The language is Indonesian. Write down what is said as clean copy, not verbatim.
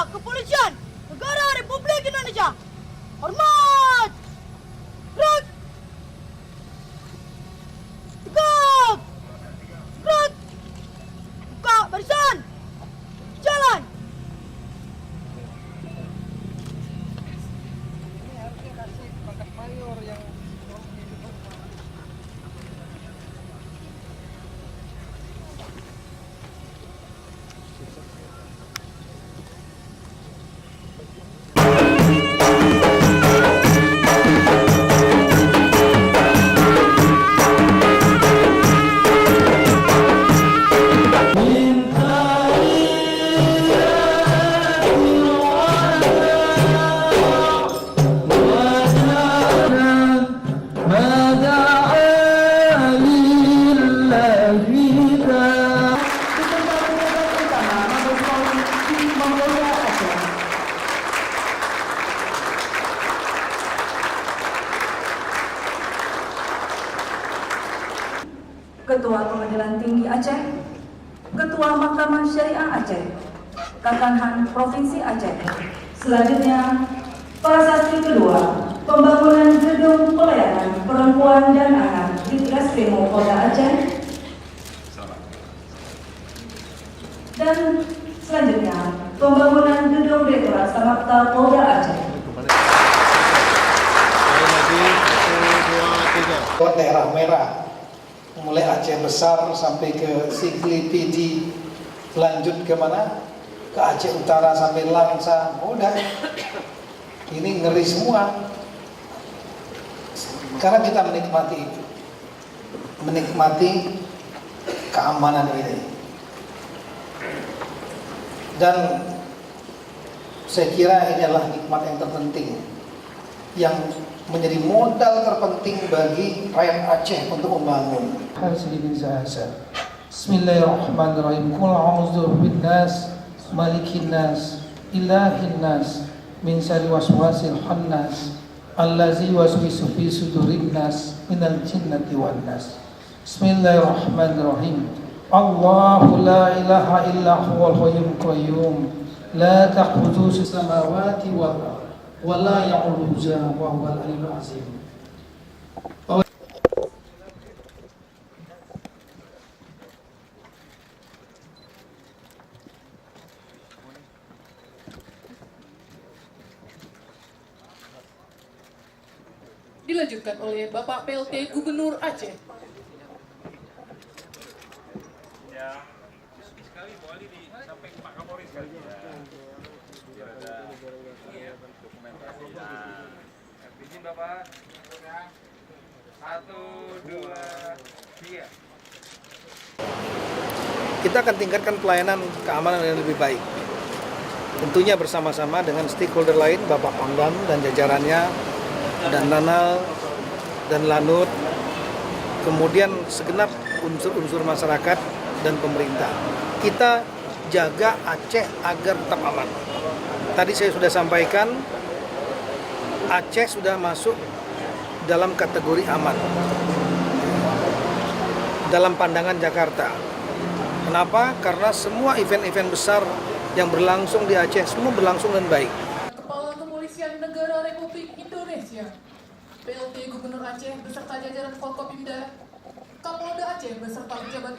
Kepolisian Negara Republik Indonesia. Hormat! Gerak! Tegak! Gerak! Buka barisan! Jalan! Ini harusnya kasih pangkat mayor yang Ketua Pengadilan Tinggi Aceh, Ketua Mahkamah Syariah Aceh, Kakanhan Provinsi Aceh. Selanjutnya, prasasti kedua, pembangunan gedung pelayanan perempuan dan anak di Treskrimum Polda Aceh. Dan selanjutnya, pembangunan gedung Direktorat Samapta Polda Aceh. buat daerah merah, mulai Aceh Besar sampai ke Sigli Pidi, lanjut ke mana? Ke Aceh Utara sampai Langsa. Udah, ini ngeri semua. Karena kita menikmati itu, menikmati keamanan ini. Dan saya kira ini adalah nikmat yang terpenting, yang menjadi modal terpenting bagi rakyat Aceh untuk membangun. Bismillahirrahmanirrahim. Qul a'udzu birabbin nas, malikin nas, ilahin nas, min syarri waswasil khannas, allazi yuwaswisu fi sudurin nas, minal jinnati wan nas. Bismillahirrahmanirrahim. Allahu la ilaha illa huwal hayyul qayyum, la ta'khudhuhu samawati wal ardh wa la ya'uduhu hifdhuhuma wa huwal aliyyul azim. Dilanjutkan oleh Bapak PLT Gubernur Aceh. Ya, sekali boleh disampaikan Pak Kapolri sekali. Ya, ada dokumentasi. Izin Bapak. 1, 2, 3. Kita akan tingkatkan pelayanan keamanan yang lebih baik. Tentunya bersama-sama dengan stakeholder lain, Bapak Pangdam dan jajarannya, dan Nanal dan Lanut, kemudian segenap unsur-unsur masyarakat dan pemerintah. Kita jaga Aceh agar tetap aman. Tadi saya sudah sampaikan, Aceh sudah masuk dalam kategori aman dalam pandangan Jakarta. Kenapa? Karena semua event-event besar yang berlangsung di Aceh semua berlangsung dengan baik. Kepala Kepolisian Negara Republik Indonesia, PLT Gubernur Aceh beserta jajaran Forkopimda, Kapolda Aceh beserta pejabat